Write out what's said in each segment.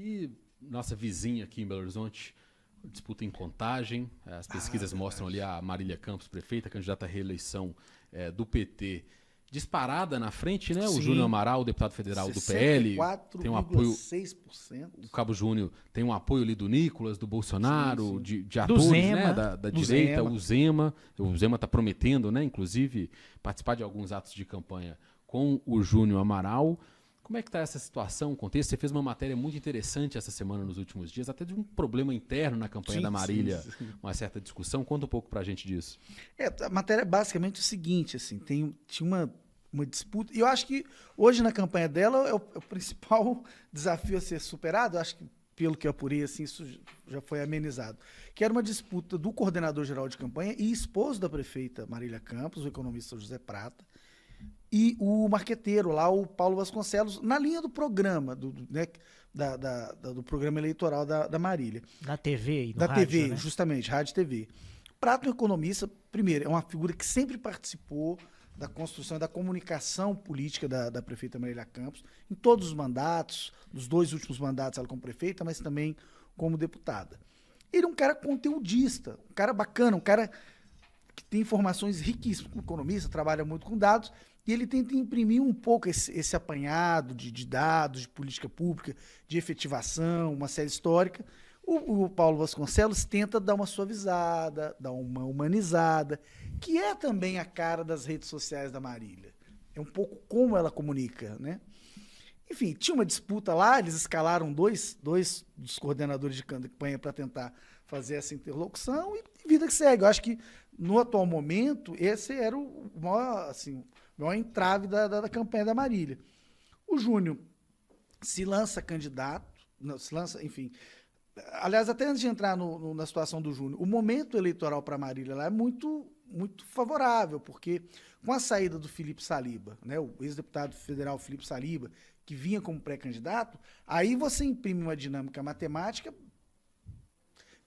E nossa vizinha aqui em Belo Horizonte, disputa em Contagem. As pesquisas mostram ali a Marília Campos, prefeita, candidata à reeleição do PT. Disparada na frente, né? O Júnior Amaral, deputado federal do PL. Tem um apoio. 64,6%. O Cabo Júnior tem um apoio ali do Nicolas, do Bolsonaro, sim. de atores, Zema, né? Da direita, o Zema. O Zema está prometendo, né? Inclusive, participar de alguns atos de campanha com o Júnior Amaral. Como é que está essa situação, o contexto? Você fez uma matéria muito interessante essa semana, nos últimos dias, até de um problema interno na campanha da Marília, uma certa discussão. Conta um pouco pra gente disso. A matéria é basicamente o seguinte, assim, tinha uma disputa, e eu acho que hoje na campanha dela é o principal desafio a ser superado, eu acho que pelo que eu apurei, assim, isso já foi amenizado, que era uma disputa do coordenador-geral de campanha e esposo da prefeita Marília Campos, o economista José Prata, e o marqueteiro lá, o Paulo Vasconcelos, na linha do programa, do programa eleitoral da Marília. Da TV e da rádio, TV, né? justamente, rádio e TV. Prato, um economista, primeiro, é uma figura que sempre participou da construção e da comunicação política da prefeita Marília Campos, em todos os mandatos, nos 2 últimos mandatos ela como prefeita, mas também como deputada. Ele é um cara conteudista, um cara bacana, um cara que tem informações riquíssimas, como economista, trabalha muito com dados, e ele tenta imprimir um pouco esse apanhado de dados, de política pública, de efetivação, uma série histórica. O Paulo Vasconcelos tenta dar uma suavizada, dar uma humanizada, que é também a cara das redes sociais da Marília. É um pouco como ela comunica, né? Enfim, tinha uma disputa lá, eles escalaram dois dos coordenadores de campanha para tentar fazer essa interlocução e vida que segue. Eu acho que, no atual momento, esse era o maior entrave da campanha da Marília. O Júnior se lança candidato, enfim. Aliás, até antes de entrar na situação do Júnior, o momento eleitoral para a Marília lá é muito, muito favorável, porque com a saída do Felipe Saliba, né, o ex-deputado federal Felipe Saliba, que vinha como pré-candidato, aí você imprime uma dinâmica matemática,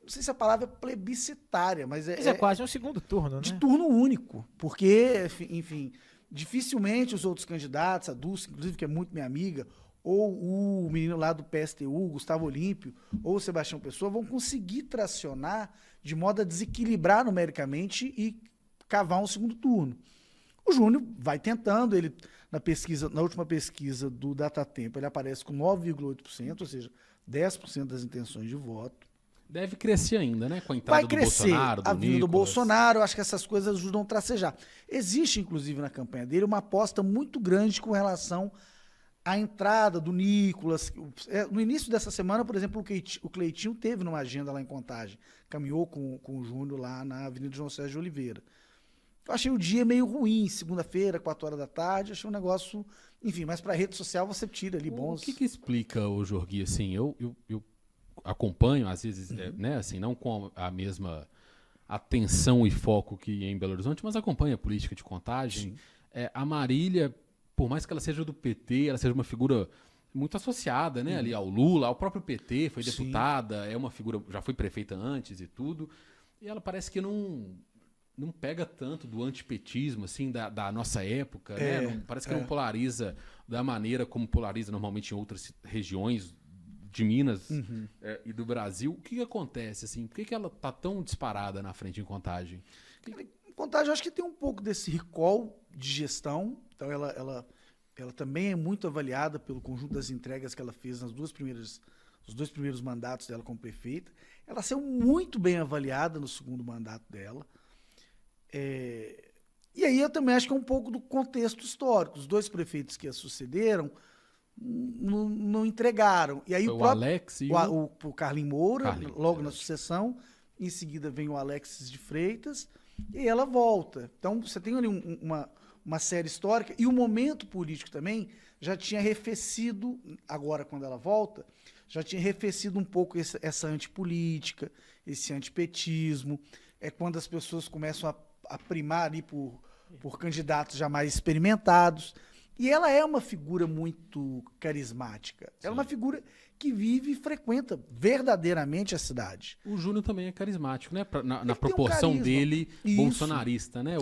não sei se a palavra é plebiscitária, mas é quase um segundo turno, né? De turno único, porque, enfim, dificilmente os outros candidatos, a Dulce, inclusive, que é muito minha amiga, ou o menino lá do PSTU, Gustavo Olímpio, ou o Sebastião Pessoa, vão conseguir tracionar de modo a desequilibrar numericamente e cavar um segundo turno. O Júnior vai tentando, ele na última pesquisa do Datatempo, ele aparece com 9,8%, ou seja, 10% das intenções de voto. Deve crescer ainda, né? Com a entrada do Bolsonaro, do a vinda do Nicolas. Bolsonaro, acho que essas coisas ajudam a tracejar. Existe, inclusive, na campanha dele, uma aposta muito grande com relação à entrada do Nicolas. No início dessa semana, por exemplo, o Cleitinho teve numa agenda lá em Contagem, caminhou com o Júnior lá na Avenida João Sérgio de Oliveira. Eu achei o dia meio ruim, segunda-feira, 4 horas da tarde, achei um negócio... Enfim, mas para a rede social você tira ali bons... O que explica, ô Jorgui, assim, eu acompanho, às vezes, né, assim, não com a mesma atenção e foco que em Belo Horizonte, mas acompanho a política de Contagem. A Marília, por mais que ela seja do PT, ela seja uma figura muito associada, né, ali ao Lula, ao próprio PT, foi deputada, é uma figura, já foi prefeita antes e tudo, e ela parece que não pega tanto do antipetismo, assim, da nossa época, né? Parece que não polariza da maneira como polariza normalmente em outras regiões de Minas e do Brasil. O que acontece, assim? Por que ela tá tão disparada na frente em Contagem? Em Contagem, eu acho que tem um pouco desse recall de gestão. Então, ela também é muito avaliada pelo conjunto das entregas que ela fez nos 2 primeiros mandatos dela como prefeita. Ela saiu muito bem avaliada no segundo mandato dela. E aí eu também acho que é um pouco do contexto histórico. Os 2 prefeitos que a sucederam não entregaram. E aí o Alex e o Carlinhos Moura, logo na sucessão, em seguida vem o Alexis de Freitas, e ela volta. Então você tem ali uma série histórica, e o momento político também já tinha arrefecido, agora quando ela volta, já tinha arrefecido um pouco essa antipolítica, esse antipetismo, é quando as pessoas começam a primar ali por candidatos já mais experimentados. E ela é uma figura muito carismática. Ela é uma figura que vive e frequenta verdadeiramente a cidade. O Júnior também é carismático, né? Na proporção dele, bolsonarista, né?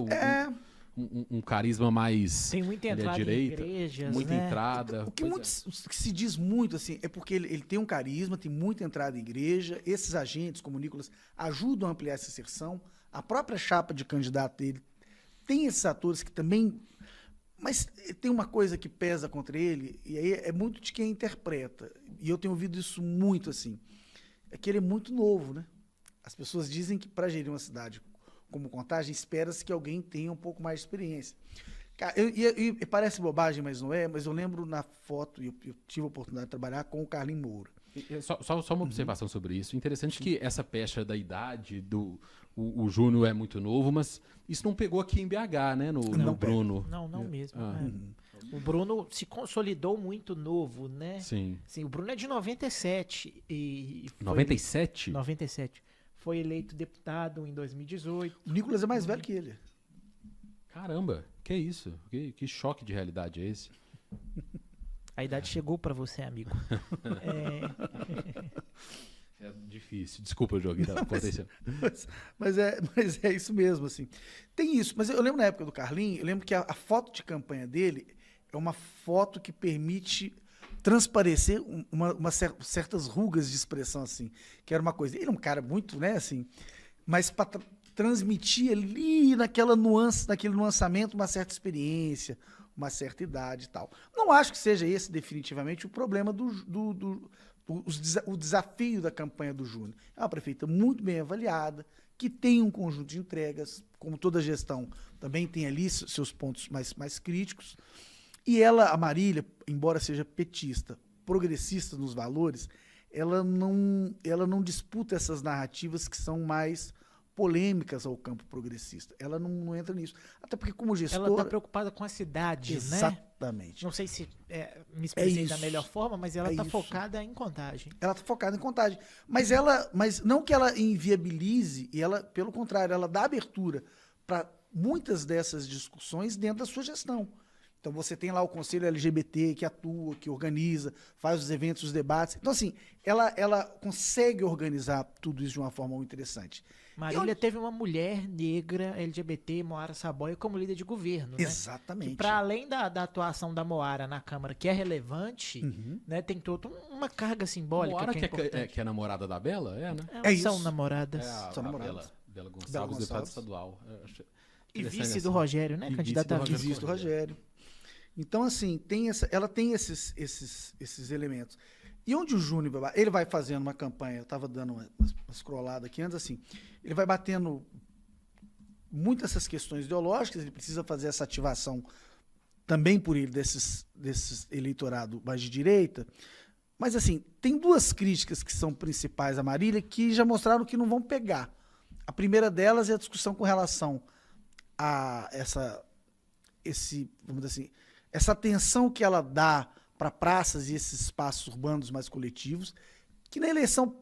um carisma mais Tem muita ele é entrada em direita, igrejas, muita né? entrada. O que, Pois o que se diz muito, assim, é porque ele tem um carisma, tem muita entrada em igreja, esses agentes, como o Nicolas, ajudam a ampliar essa inserção, a própria chapa de candidato dele tem esses atores que também... Mas tem uma coisa que pesa contra ele, e aí é muito de quem interpreta, e eu tenho ouvido isso muito, assim, é que ele é muito novo, né? As pessoas dizem que para gerir uma cidade como Contagem, espera-se que alguém tenha um pouco mais de experiência. Cara, e parece bobagem, mas não é, mas eu lembro na foto, eu tive a oportunidade de trabalhar com o Carlinhos Moura. Só uma observação sobre isso. Interessante que essa pecha da idade o Júnior é muito novo, mas isso não pegou aqui em BH, né? No Bruno. Não mesmo. Ah. O Bruno se consolidou muito novo, né? Sim. Sim, o Bruno é de 97 e 97? 97. Foi eleito deputado em 2018. O Nicolas é mais velho que ele. Caramba, que isso? Que choque de realidade é esse? A idade chegou pra você, amigo. É difícil. Desculpa, o jogo tá acontecendo. Mas é isso mesmo, assim. Tem isso, mas eu lembro na época do Carlinhos, eu lembro que a foto de campanha dele é uma foto que permite transparecer certas rugas de expressão, assim, que era uma coisa. Ele é um cara muito, né, assim, mas para transmitir ali naquele nuançamento uma certa experiência, uma certa idade e tal. Não acho que seja esse definitivamente o problema o desafio da campanha do Júnior. É uma prefeita muito bem avaliada, que tem um conjunto de entregas, como toda gestão, também tem ali seus pontos mais críticos. E ela, a Marília, embora seja petista, progressista nos valores, ela não disputa essas narrativas que são mais polêmicas ao campo progressista. Ela não entra nisso. Até porque, como gestora... Ela está preocupada com a cidade, Exatamente. Né? Não sei se me expressei da melhor forma, mas ela está isso. focada em Contagem. Ela está focada em Contagem. Mas não que ela inviabilize, e ela, pelo contrário, ela dá abertura para muitas dessas discussões dentro da sua gestão. Então, você tem lá o Conselho LGBT que atua, que organiza, faz os eventos, os debates. Então, assim, ela consegue organizar tudo isso de uma forma muito interessante. Marília teve uma mulher negra LGBT, Moara Saboia, como líder de governo. Exatamente. Né? Para além da atuação da Moara na Câmara, que é relevante, né, tem toda uma carga simbólica. Moara que é a namorada da Bela? É, né? Elas são namoradas. São namoradas. Bela Gonçalves, deputada estadual. E vice do Rogério, né? Candidata a vice do Rogério. Então, assim, ela tem esses elementos. E onde o Júnior, ele vai fazendo uma campanha, eu estava dando uma scrollada aqui antes, assim, ele vai batendo muito essas questões ideológicas, ele precisa fazer essa ativação também por ele desses eleitorado mais de direita, mas, assim, tem duas críticas que são principais à Marília que já mostraram que não vão pegar. A primeira delas é a discussão com relação a vamos dizer assim, essa atenção que ela dá para praças e esses espaços urbanos mais coletivos, que na eleição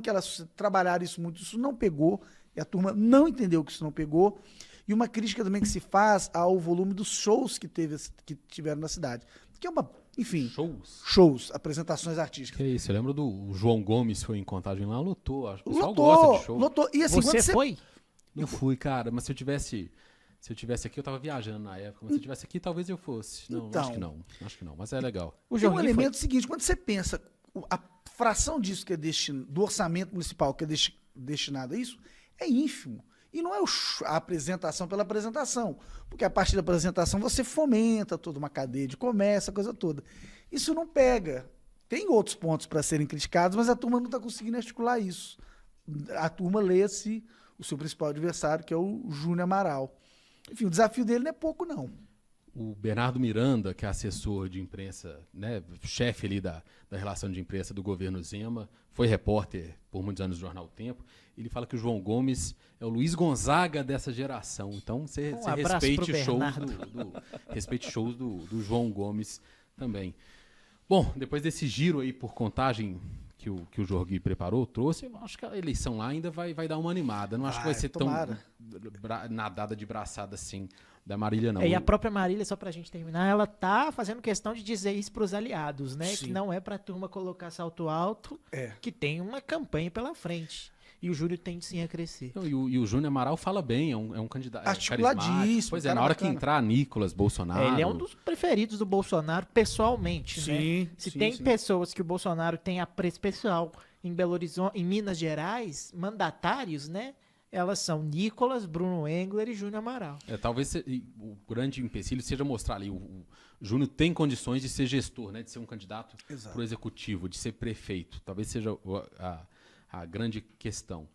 que elas trabalharam isso muito, isso não pegou, e a turma não entendeu que isso não pegou, e uma crítica também que se faz ao volume dos shows que tiveram na cidade, que é enfim, shows, apresentações artísticas. Que isso, eu lembro do João Gomes, foi em Contagem lá, lotou, acho que o pessoal gosta de show. Lotou, e assim, você foi? Não fui, cara, mas se eu tivesse aqui, eu tava viajando na época, mas se eu tivesse aqui, talvez eu fosse. Não, então, acho que não, mas é legal. Tem um elemento seguinte, quando você pensa, a fração disso que é do orçamento municipal que é destinado a isso, é ínfimo. E não é a apresentação pela apresentação, porque a partir da apresentação você fomenta toda uma cadeia de comércio, a coisa toda. Isso não pega. Tem outros pontos para serem criticados, mas a turma não está conseguindo articular isso. A turma lê-se o seu principal adversário, que é o Júnior Amaral. Enfim, o desafio dele não é pouco, não. O Bernardo Miranda, que é assessor de imprensa, né, chefe ali da relação de imprensa do governo Zema, foi repórter por muitos anos do Jornal O Tempo, ele fala que o João Gomes é o Luiz Gonzaga dessa geração. Então, você respeite shows do João Gomes também. Bom, depois desse giro aí por Contagem que o Jorgui preparou, trouxe, eu acho que a eleição lá ainda vai dar uma animada. Não acho que vai ser tão nadada de braçada assim da Marília, não. E a própria Marília, só pra gente terminar, ela tá fazendo questão de dizer isso pros aliados, né? Sim. Que não é pra turma colocar salto alto, que tem uma campanha pela frente. E o Júnior tende sim a crescer. Não, e o Júnior Amaral fala bem, é um candidato Articuladíssimo, carismático. Pois é, na hora que entrar Nicolas Bolsonaro... Ele é um dos preferidos do Bolsonaro pessoalmente, Sim, né? Se sim, tem sim. pessoas que o Bolsonaro tem apreço pessoal em Belo Horizonte, em Minas Gerais, mandatários, né? Elas são Nicolas, Bruno Engler e Júnior Amaral. Talvez o grande empecilho seja mostrar ali, o Júnior tem condições de ser gestor, né, de ser um candidato Exato. para o executivo, de ser prefeito. Talvez seja a grande questão.